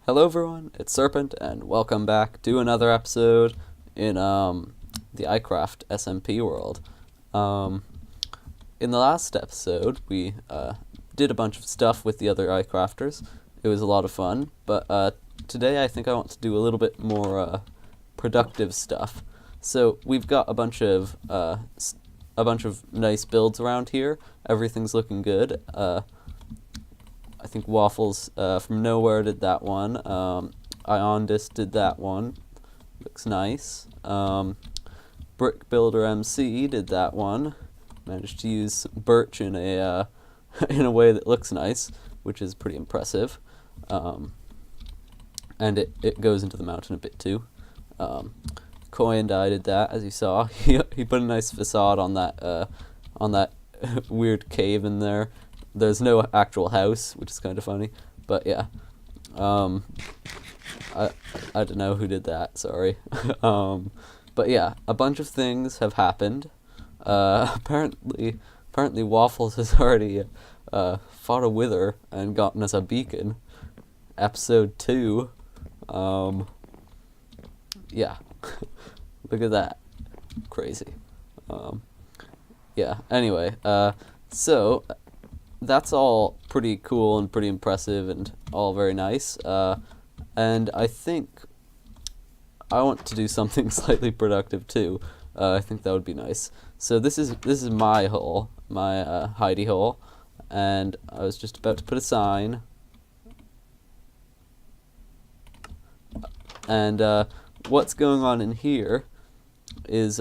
Hello everyone, it's Serpent, and welcome back to another episode in the iCraft SMP world. In the last episode, we did a bunch of stuff with the other iCrafters. It was a lot of fun, but today I think I want to do a little bit more productive stuff. So we've got a bunch of nice builds around here. Everything's looking good. I think Waffles From Nowhere did that one. Iondis did that one. Looks nice. Brick Builder MC did that one. Managed to use birch in a in a way that looks nice, which is pretty impressive. And it goes into the mountain a bit too. Koi and I did that, as you saw. He put a nice facade on that weird cave in there. There's no actual house, which is kind of funny, but yeah. I don't know who did that, sorry. But yeah, a bunch of things have happened. Apparently Waffles has already fought a wither and gotten us a beacon. Episode 2. Yeah. Look at that. Crazy. Yeah, anyway, so that's all pretty cool and pretty impressive and all very nice. And I think I want to do something slightly productive too. I think that would be nice. So this is my hole, my hidey hole, and I was just about to put a sign. And what's going on in here is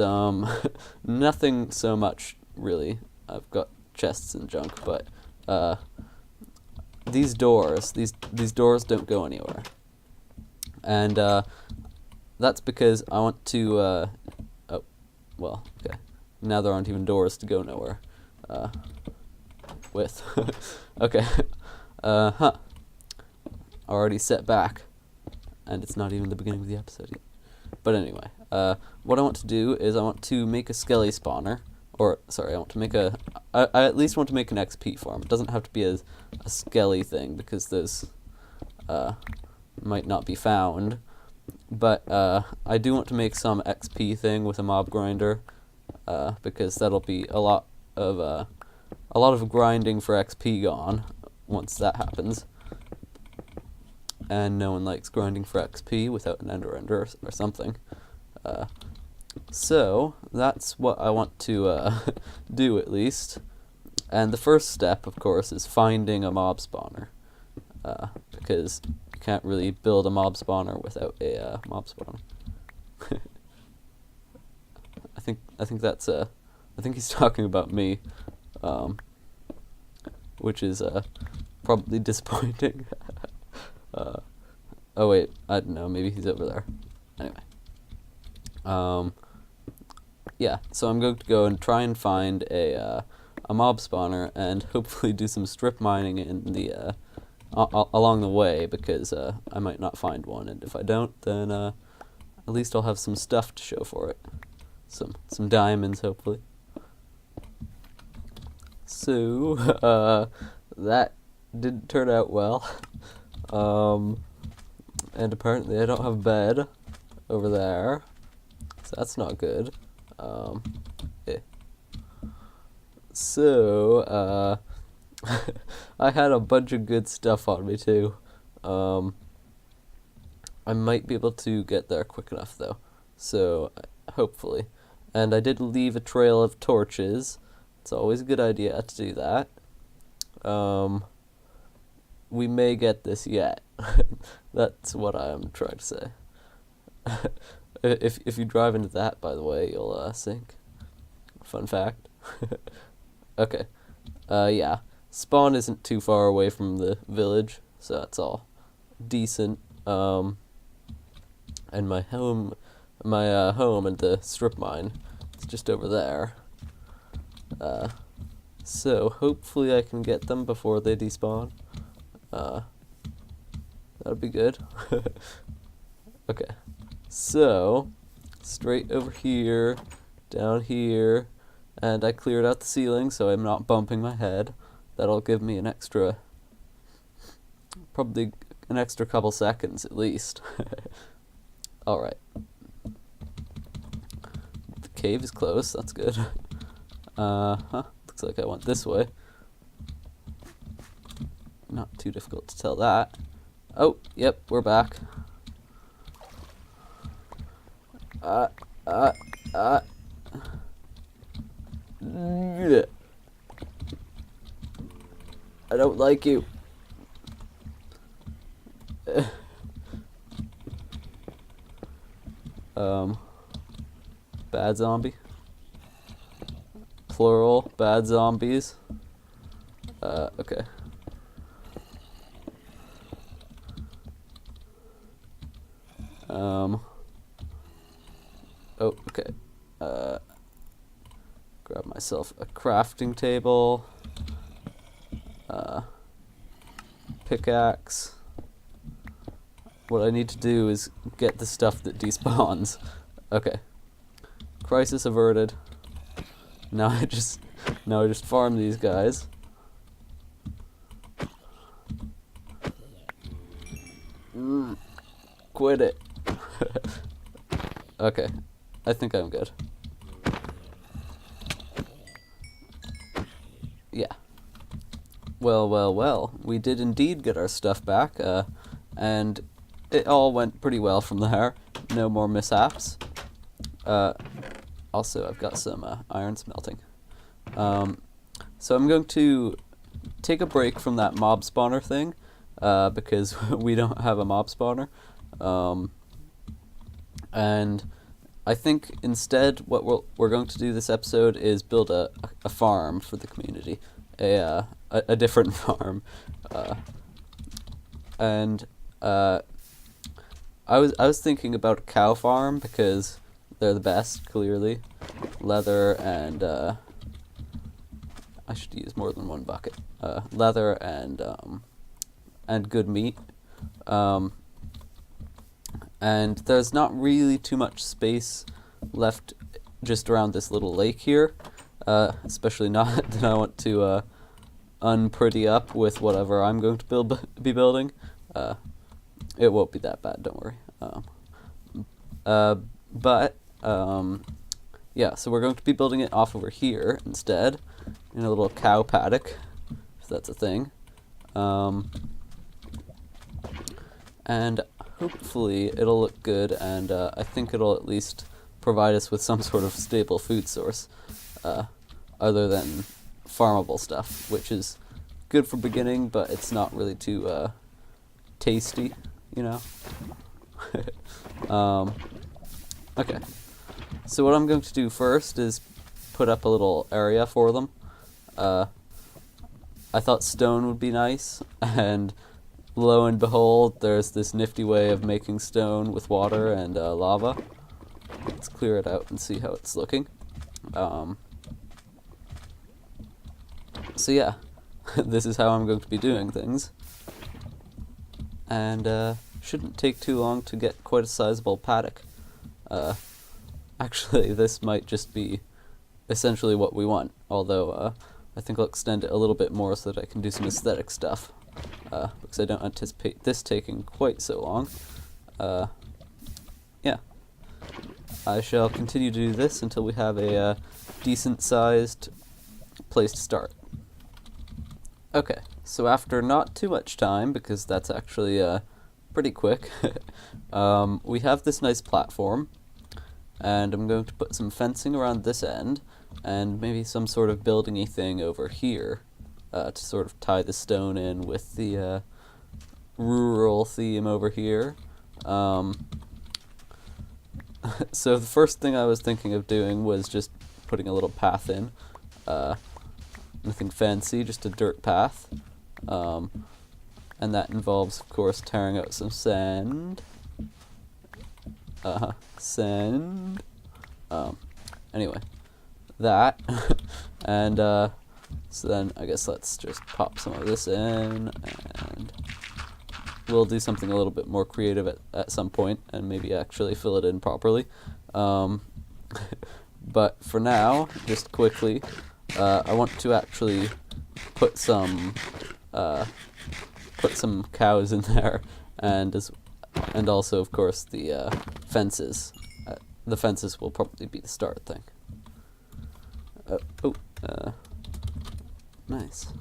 nothing so much really. I've got chests and junk, but these doors don't go anywhere, and that's because I want to. Oh, well, okay. Now there aren't even doors to go nowhere. With, okay. Already set back, and it's not even the beginning of the episode yet. But anyway, what I want to do is I want to make a skelly spawner. Or, sorry, I want to make I at least want to make an XP farm. It doesn't have to be a skelly thing, because those might not be found. But I do want to make some XP thing with a mob grinder, because that'll be a lot of grinding for XP gone once that happens. And no one likes grinding for XP without an ender or something. So, that's what I want to do, at least. And the first step, of course, is finding a mob spawner. Because you can't really build a mob spawner without a mob spawner. I think that's I think he's talking about me, which is probably disappointing. Oh wait, I don't know, maybe he's over there. Anyway. Yeah, so I'm going to go and try and find a mob spawner and hopefully do some strip mining in the along the way, because I might not find one, and if I don't, then at least I'll have some stuff to show for it. Some diamonds, hopefully. So that didn't turn out well. And apparently I don't have a bed over there. So that's not good. Yeah. So, I had a bunch of good stuff on me too. I might be able to get there quick enough though. So, hopefully. And I did leave a trail of torches. It's always a good idea to do that. We may get this yet. That's what I'm trying to say. If you drive into that, by the way, you'll sink. Fun fact. Okay. Yeah. Spawn isn't too far away from the village, so that's all decent. And my home and the strip mine, it's just over there. So hopefully I can get them before they despawn. That'd be good. Okay. So, straight over here, down here, and I cleared out the ceiling so I'm not bumping my head. That'll give me an extra, probably an extra couple seconds at least. Alright. The cave is close, that's good. Looks like I went this way. Not too difficult to tell that. Oh, yep, we're back. I don't like you. Bad zombie. Plural, bad zombies. Okay. Oh, okay. Grab myself a crafting table. Pickaxe. What I need to do is get the stuff that despawns. Okay. Crisis averted. Now I just farm these guys. Quit it. Okay. I think I'm good. Yeah. Well, we did indeed get our stuff back, and it all went pretty well from there. No more mishaps. Also, I've got some iron smelting. So I'm going to take a break from that mob spawner thing, because we don't have a mob spawner. And I think instead what we're going to do this episode is build a farm for the community. A different farm. And I was thinking about a cow farm because they're the best, clearly. Leather and I should use more than one bucket. Leather and good meat. And there's not really too much space left just around this little lake here, especially not that I want to unpretty up with whatever I'm going to be building. It won't be that bad, don't worry. Yeah, so we're going to be building it off over here instead, in a little cow paddock, if that's a thing. And hopefully it'll look good, and I think it'll at least provide us with some sort of stable food source, other than farmable stuff, which is good for beginning, but it's not really too tasty, you know? Okay, so what I'm going to do first is put up a little area for them. I thought stone would be nice, and lo and behold, there's this nifty way of making stone with water and lava. Let's clear it out and see how it's looking. So yeah, this is how I'm going to be doing things. And shouldn't take too long to get quite a sizable paddock. Actually, this might just be essentially what we want, although I think I'll extend it a little bit more so that I can do some aesthetic stuff. Because I don't anticipate this taking quite so long. Yeah. I shall continue to do this until we have a decent-sized place to start. Okay, so after not too much time, because that's actually pretty quick, we have this nice platform, and I'm going to put some fencing around this end, and maybe some sort of building-y thing over here. To sort of tie the stone in with the rural theme over here. So the first thing I was thinking of doing was just putting a little path in. Nothing fancy, just a dirt path. And that involves, of course, tearing out some sand. Sand. Anyway, that. And, so then I guess let's just pop some of this in, and we'll do something a little bit more creative at some point, and maybe actually fill it in properly. But for now, just quickly, I want to actually put some put some cows in there, and also, of course, the fences. The fences will probably be the start thing. Nice.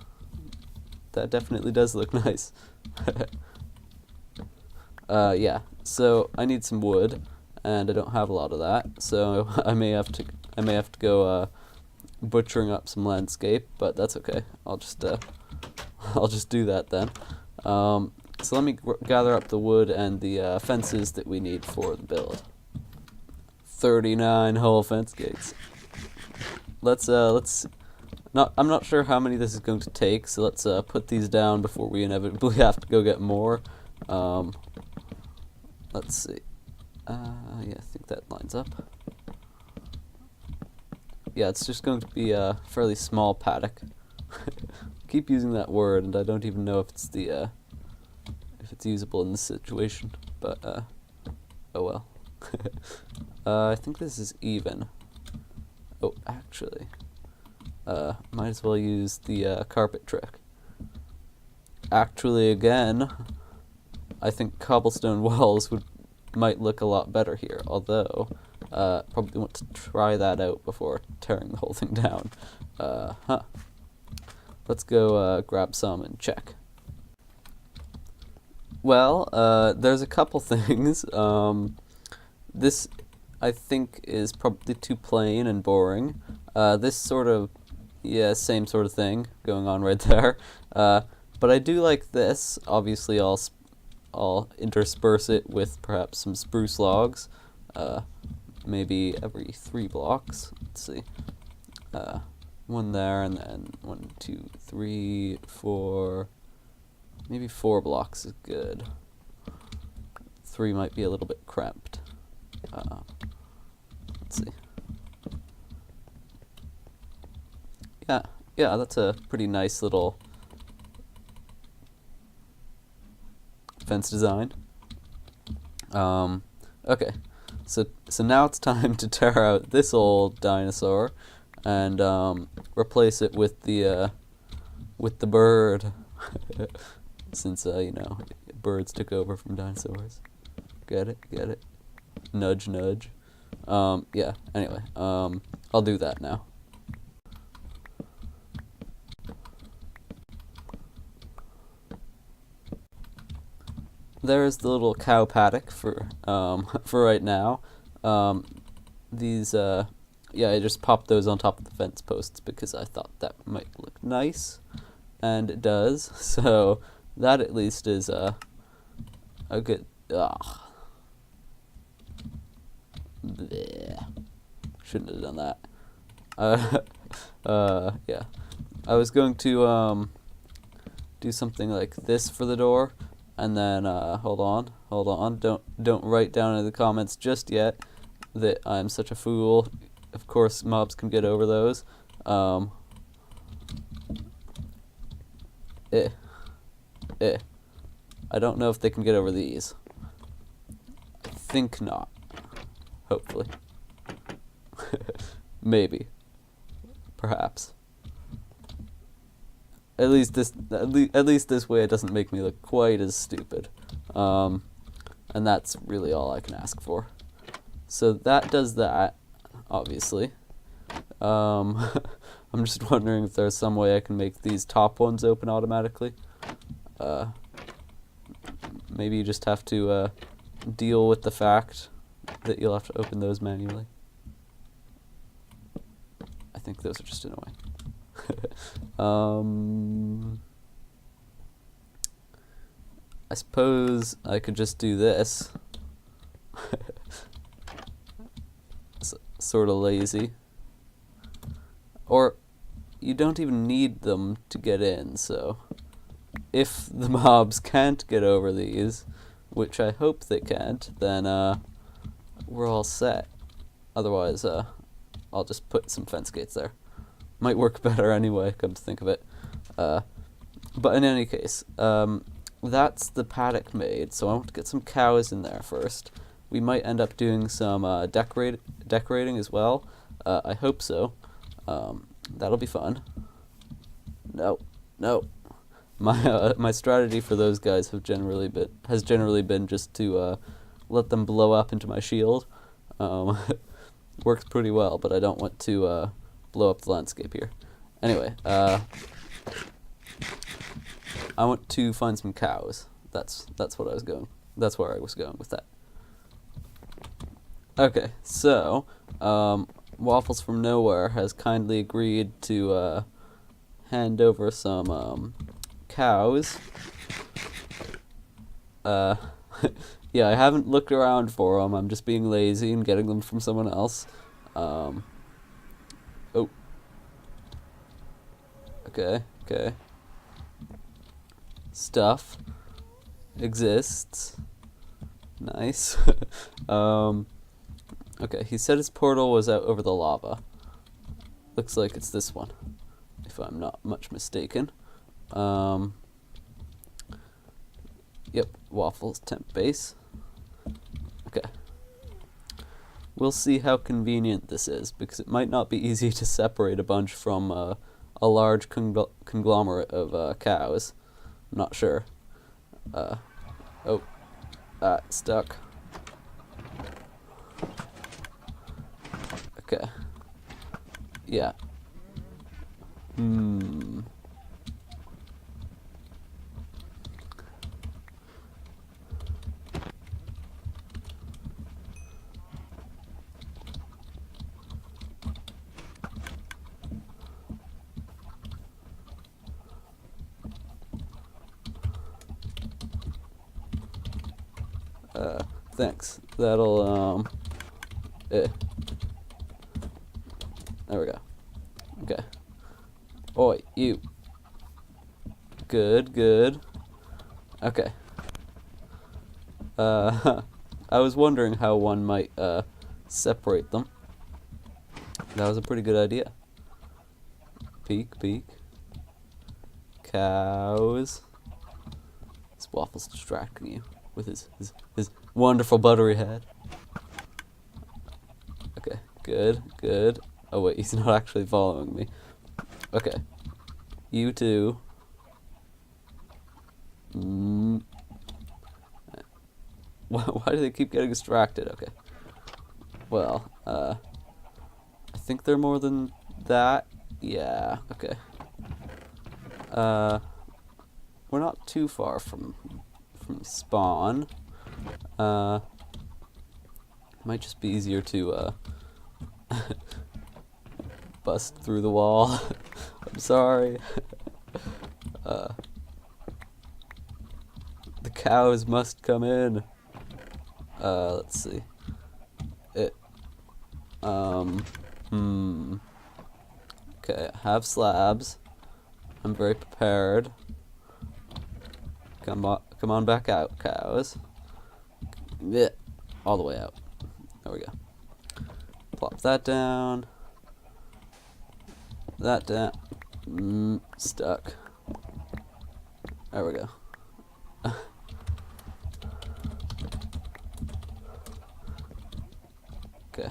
That definitely does look nice. Yeah, so I need some wood, and I don't have a lot of that, so I may have to go butchering up some landscape, but that's okay. I'll just do that then. So let me gather up the wood and the fences that we need for the build. 39 whole fence gates. I'm not sure how many this is going to take, so let's put these down before we inevitably have to go get more. Let's see. Yeah, I think that lines up. Yeah, it's just going to be a fairly small paddock. Keep using that word, and I don't even know if it's if it's usable in this situation. But oh well. I think this is even. Oh, actually, might as well use the carpet trick. Actually, again, I think cobblestone walls might look a lot better here. Although, probably want to try that out before tearing the whole thing down. Let's go grab some and check. Well, there's a couple things. This, I think, is probably too plain and boring. This sort of, yeah, same sort of thing going on right there. But I do like this. Obviously, I'll intersperse it with perhaps some spruce logs. Maybe every 3 blocks. Let's see. One there, and then 1, 2, 3, 4. Maybe 4 blocks is good. 3 might be a little bit cramped. Let's see. Yeah, that's a pretty nice little fence design. Okay, so now it's time to tear out this old dinosaur and replace it with the bird, since you know, birds took over from dinosaurs. Get it? Nudge, nudge. Yeah. Anyway, I'll do that now. There's the little cow paddock for right now. These yeah, I just popped those on top of the fence posts because I thought that might look nice, and it does. So that at least is a good. Bleh. Shouldn't have done that. Yeah, I was going to do something like this for the door, and then hold on, don't write down in the comments just yet that I'm such a fool. Of course, mobs can get over those. I don't know if they can get over these. I think not. Hopefully. Maybe. Perhaps. At least this way it doesn't make me look quite as stupid. And that's really all I can ask for. So that does that, obviously. I'm just wondering if there's some way I can make these top ones open automatically. Maybe you just have to deal with the fact that you'll have to open those manually. I think those are just annoying. I suppose I could just do this. Sort of lazy. Or you don't even need them to get in, so if the mobs can't get over these, which I hope they can't, then we're all set. Otherwise, I'll just put some fence gates there. Might work better anyway, come to think of it. But in any case, that's the paddock made, so I want to get some cows in there first. We might end up doing some decorating as well. I hope so. That'll be fun. No. my strategy for those guys has generally been just to let them blow up into my shield. Works pretty well, but I don't want to blow up the landscape here. Anyway, I want to find some cows. That's what I was going. That's where I was going with that. Okay, so Waffles From Nowhere has kindly agreed to hand over some cows. Yeah, I haven't looked around for them. I'm just being lazy and getting them from someone else. Oh. Okay. Stuff exists. Nice. Okay, he said his portal was out over the lava. Looks like it's this one, if I'm not much mistaken. Yep, Waffles temp base. Okay. We'll see how convenient this is, because it might not be easy to separate a bunch from a large conglomerate of cows. I'm not sure. Stuck. Okay. Yeah. Thanks. That'll, There we go. Okay. Oi, you. Good. Okay. I was wondering how one might, separate them. That was a pretty good idea. Peek. Cows. This Waffle's distracting you with his wonderful buttery head. Okay, good. Oh wait, he's not actually following me. Okay. You too. Why do they keep getting distracted? Okay. Well, I think they're more than that. Yeah, okay. We're not too far from spawn. Might just be easier to bust through the wall. I'm sorry. The cows must come in. Let's see. Okay, I have slabs. I'm very prepared. Come on back out, cows. Yeah, all the way out. There we go. Plop that down. That down. Stuck. There we go. Okay.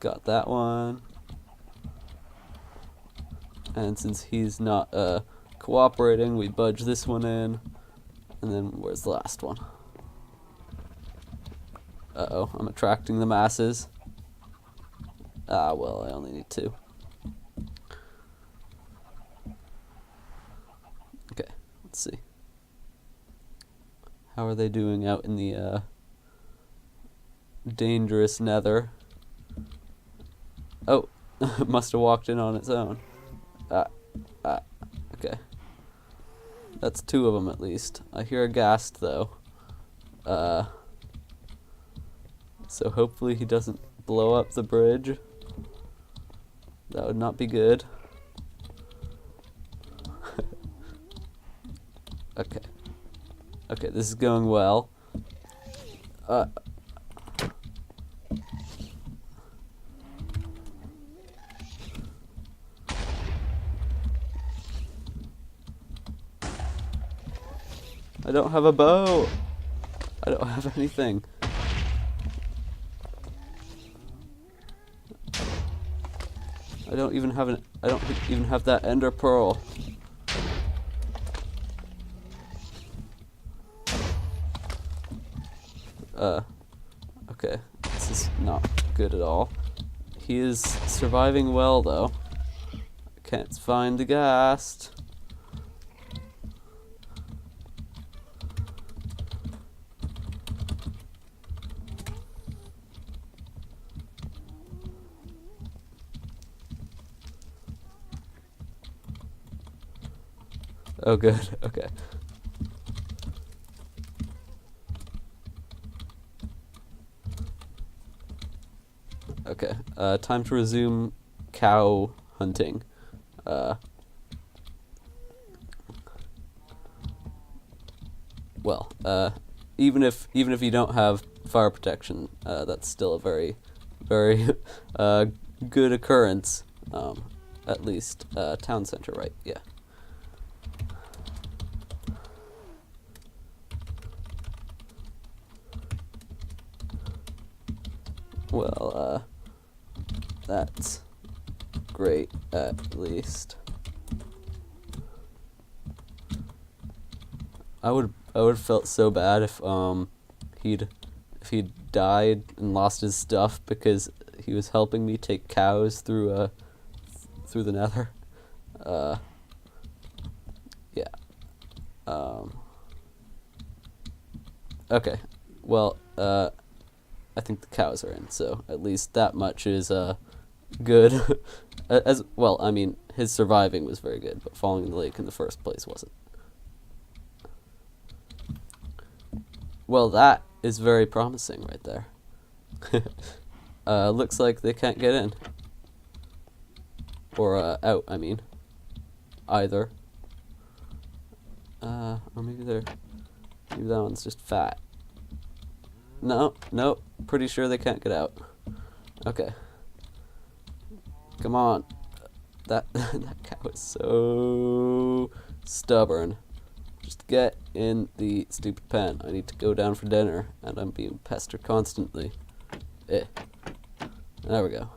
Got that one. And since he's not cooperating, we budge this one in. And then where's the last one? Uh-oh, I'm attracting the masses. Ah, well, I only need 2. Okay, let's see. How are they doing out in the dangerous nether? Oh, must have walked in on its own. Okay. That's 2 of them at least. I hear a ghast though. So hopefully he doesn't blow up the bridge. That would not be good. Okay. Okay, this is going well. I don't have a bow. I don't have anything. I don't even have I don't even have that ender pearl. Okay, this is not good at all. He is surviving well, though. I can't find the ghast. Oh, good. Okay. Okay. Time to resume cow hunting. Well, even if you don't have fire protection, that's still a very, very good occurrence. At least town center, right? Yeah. Well, that's great, at least. I would have felt so bad if he'd died and lost his stuff because he was helping me take cows through the nether. Yeah. Okay. Well, I think the cows are in, so at least that much is good. As well, I mean, his surviving was very good, but falling in the lake in the first place wasn't. Well, that is very promising right there. Looks like they can't get in. Or out, I mean. Either. Or maybe that one's just fat. No, pretty sure they can't get out. Okay. Come on. That cow is so stubborn. Just get in the stupid pen. I need to go down for dinner, and I'm being pestered constantly. There we go.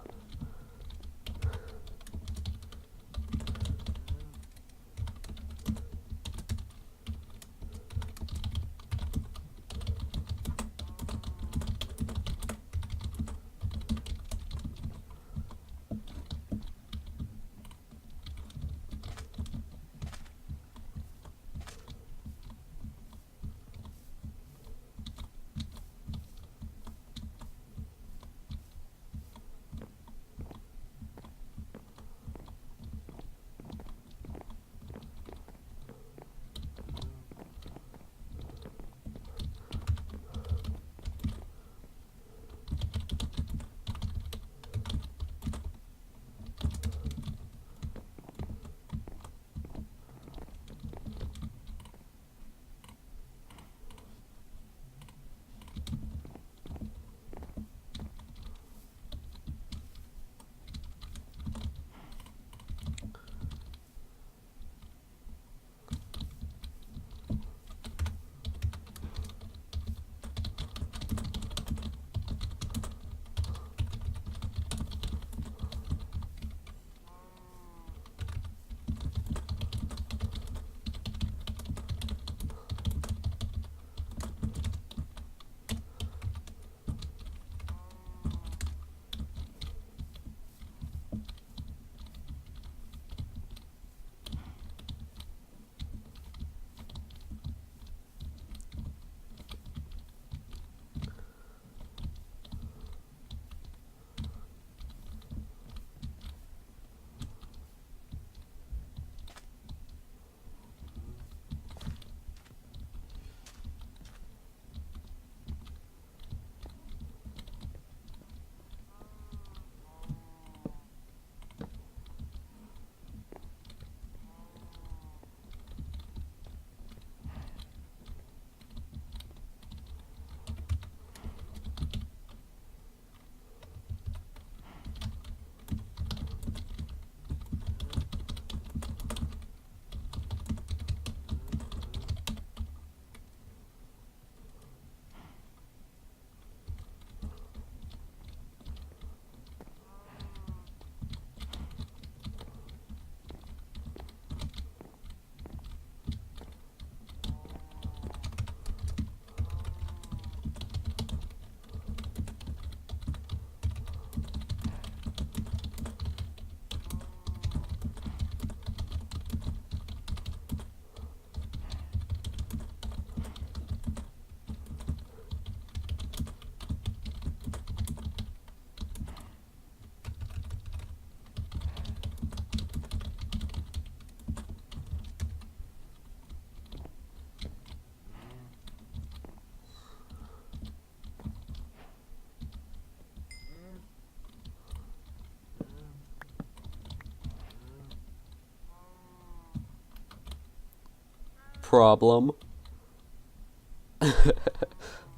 problem.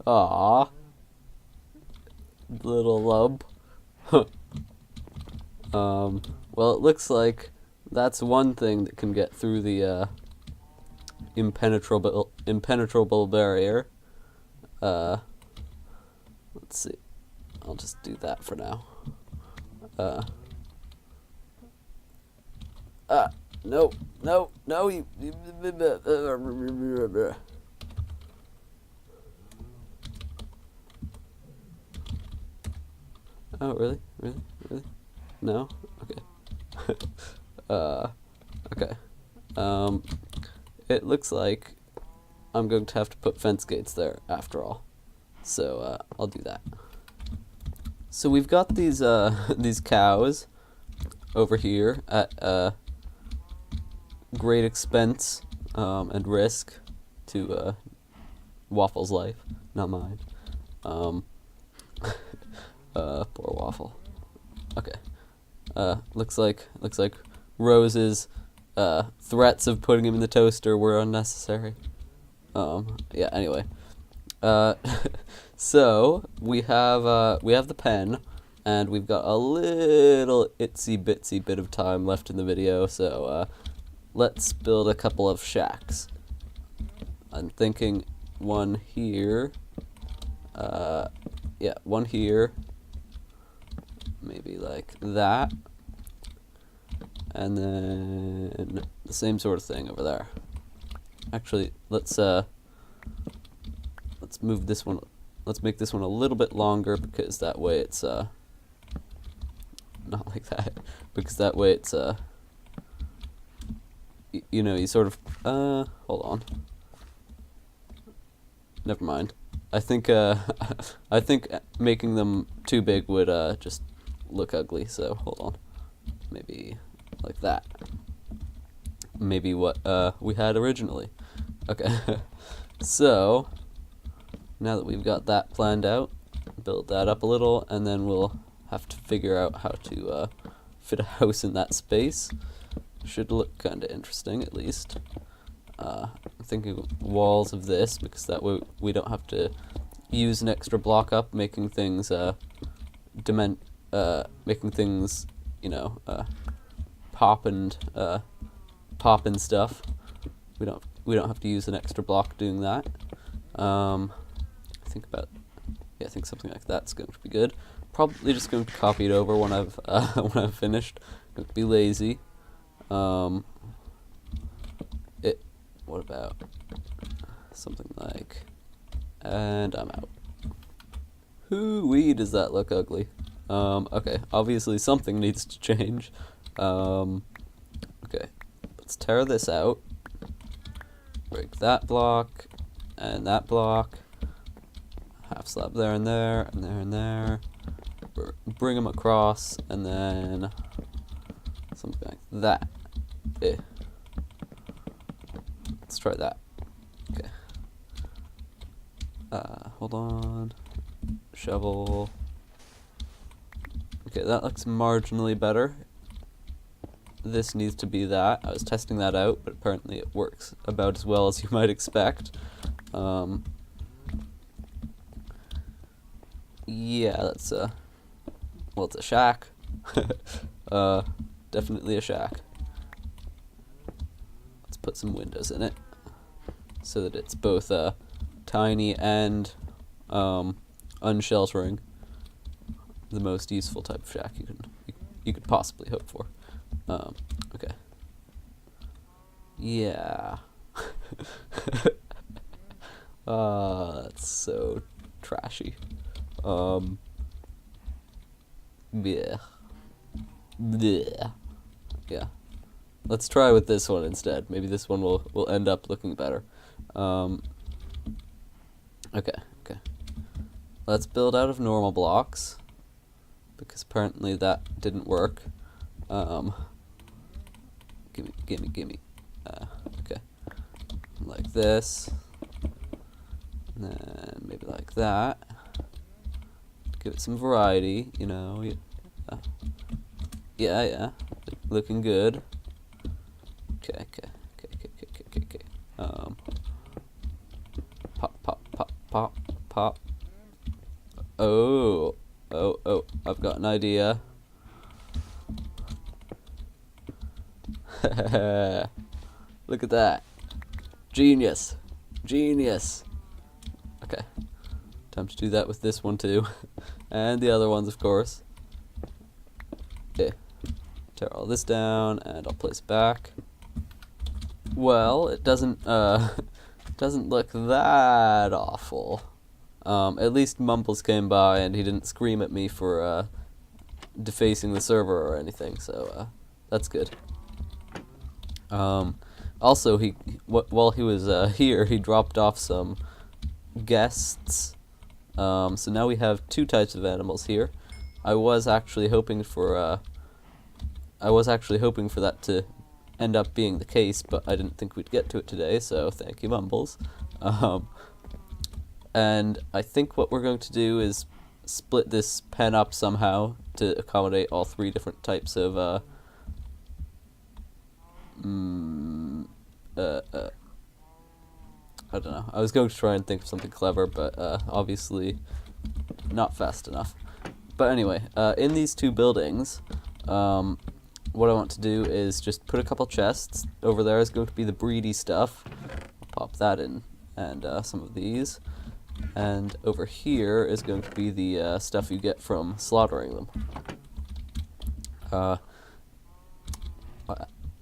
Aww. Little lump. Well, it looks like that's one thing that can get through the impenetrable barrier. Let's see. I'll just do that for now. No, you oh, really? No? Okay. Okay. It looks like I'm going to have to put fence gates there after all. So, I'll do that. So we've got these cows over here at, great expense, and risk to, Waffle's life, not mine. Poor Waffle. Okay. Looks like Rose's threats of putting him in the toaster were unnecessary. Yeah, anyway. So we have the pen, and we've got a little itsy bitsy bit of time left in the video, so let's build a couple of shacks. I'm thinking one here. Yeah, one here. Maybe like that. And then the same sort of thing over there. Actually, let's move this one. Let's make this one a little bit longer, because that way it's not like that, because that way it's you know, you sort of hold on. Never mind. I think I think making them too big would just look ugly, so hold on. Maybe like that. Maybe what we had originally. Okay. So now that we've got that planned out, build that up a little, and then we'll have to figure out how to fit a house in that space. Should look kind of interesting, at least. I'm thinking walls of this, because that way we don't have to use an extra block up, making things making things, you know, pop and stuff. We don't have to use an extra block doing that. I think something like that's going to be good. Probably just going to copy it over when I've finished. Going to be lazy. What about something like, and I'm out. Hoo-wee, does that look ugly? Okay, obviously something needs to change. Okay, let's tear this out. Break that block, and that block. Half slab there and there, and there and there. Bring them across, and then something like that. Let's try that. Okay. Hold on. Shovel. Okay, that looks marginally better. This needs to be that. I was testing that out, but apparently it works about as well as you might expect. Yeah, that's well, it's a shack. Definitely a shack. Let's put some windows in it, so that it's both tiny and unsheltering. The most useful type of shack you could possibly hope for. Okay. Yeah. That's so trashy. Yeah. Blech. Yeah. Let's try with this one instead. Maybe this one will end up looking better. Okay. Let's build out of normal blocks, because apparently that didn't work. Gimme. Okay. Like this. And then maybe like that. Give it some variety, you know. Yeah. Looking good. Okay. Pop, pop, pop, pop, pop. Oh, I've got an idea. Look at that. Genius. Genius. Okay. Time to do that with this one too. And the other ones, of course. Okay. Tear all this down, and I'll place it back. Well, it doesn't look that awful. At least Mumbles came by and he didn't scream at me for defacing the server or anything, so that's good. Also, while he was here, he dropped off some guests. So now we have 2 types of animals here. I was actually hoping for that to end up being the case, but I didn't think we'd get to it today, so thank you, Mumbles. And I think what we're going to do is split this pen up somehow to accommodate all 3 different types of I don't know. I was going to try and think of something clever, but obviously not fast enough. But anyway, in these 2 buildings, what I want to do is just put a couple chests. Over there is going to be the breedy stuff. I'll pop that in, and some of these. And over here is going to be the stuff you get from slaughtering them. I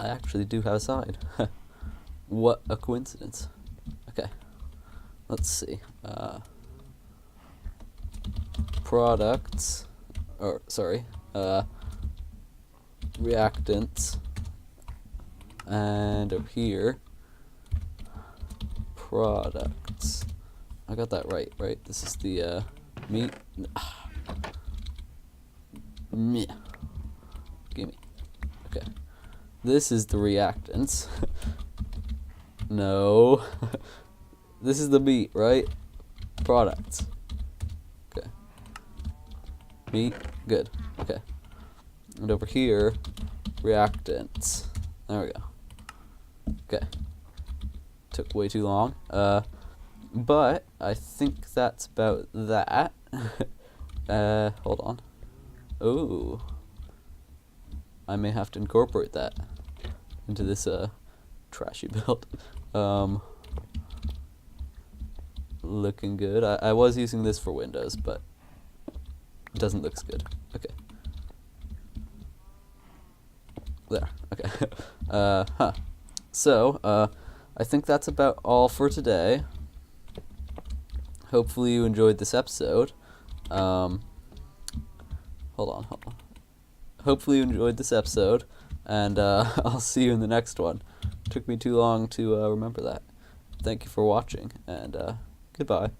actually do have a sign. What a coincidence. Okay, let's see. Products, or sorry, reactants, and over here, products. I got that right? This is the meat. Meh. Gimme. Okay. This is the reactants. No. This is the meat, right? Products. Okay. Meat. Good. Okay. And over here, reactants. There we go. Okay. Took way too long. But I think that's about that. Hold on. Ooh. I may have to incorporate that into this trashy build. Looking good. I was using this for Windows, but it doesn't look good. Okay. There. Okay. So, I think that's about all for today. Hopefully you enjoyed this episode. Hold on. Hopefully you enjoyed this episode, and I'll see you in the next one. Took me too long to remember that. Thank you for watching, and goodbye.